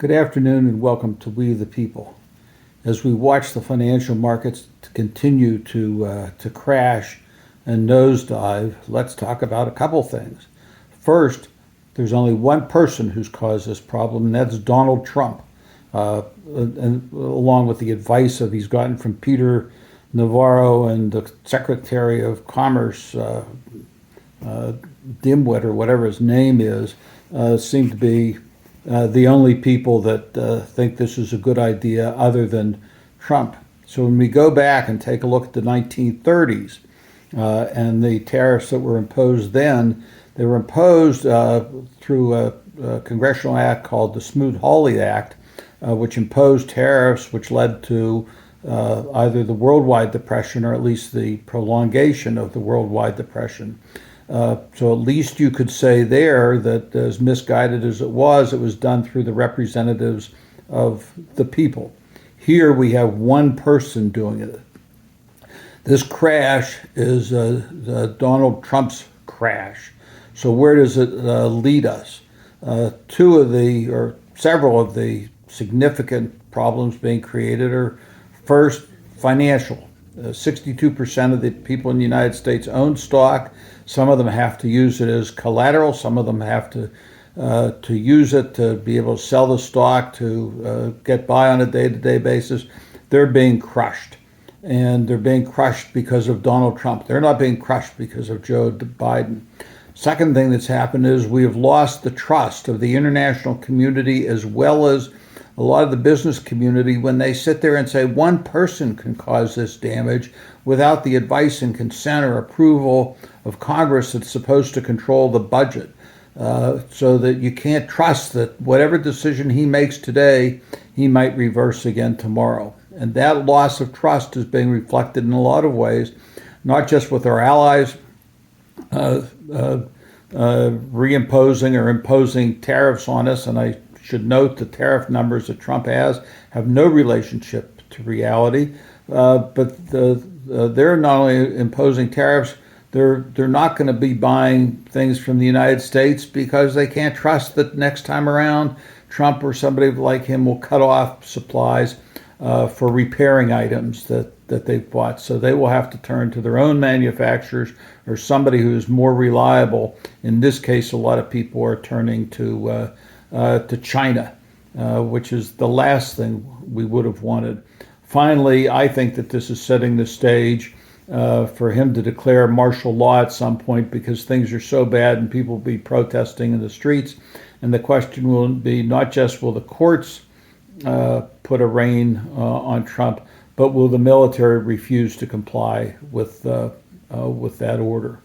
Good afternoon and welcome to We the People. As we watch the financial markets continue to crash and nosedive, let's talk about a couple things. First, there's only one person who's caused this problem, and that's Donald Trump, and along with the advice he's gotten from Peter Navarro and the Secretary of Commerce, Dimwit, or whatever his name is, seem to be the only people that think this is a good idea other than Trump. So when we go back and take a look at the 1930s and the tariffs that were imposed then, they were imposed through a congressional act called the Smoot-Hawley Act, which imposed tariffs which led to either the worldwide depression or at least the prolongation of the worldwide depression. So at least you could say there that, as misguided as it was done through the representatives of the people. Here we have one person doing it. This crash is Donald Trump's crash. So where does it lead us? Several of the significant problems being created are, first, financial. 62% of the people in the United States own stock. Some of them have to use it as collateral. Some of them have to use it to be able to sell the stock to get by on a day-to-day basis. They're being crushed. And they're being crushed because of Donald Trump. They're not being crushed because of Joe Biden. Second thing that's happened is we have lost the trust of the international community as well as a lot of the business community when they sit there and say one person can cause this damage without the advice and consent or approval of Congress that's supposed to control the budget. So that you can't trust that whatever decision he makes today, he might reverse again tomorrow. And that loss of trust is being reflected in a lot of ways, not just with our allies reimposing or imposing tariffs on us. And I should note the tariff numbers that Trump has have no relationship to reality. But they're not only imposing tariffs, they're not going to be buying things from the United States because they can't trust that next time around Trump or somebody like him will cut off supplies for repairing items that they've bought. So they will have to turn to their own manufacturers or somebody who's more reliable. In this case, a lot of people are turning to China, which is the last thing we would have wanted. Finally, I think that this is setting the stage for him to declare martial law at some point because things are so bad and people will be protesting in the streets. And the question will be not just will the courts put a rein on Trump, but will the military refuse to comply with that order?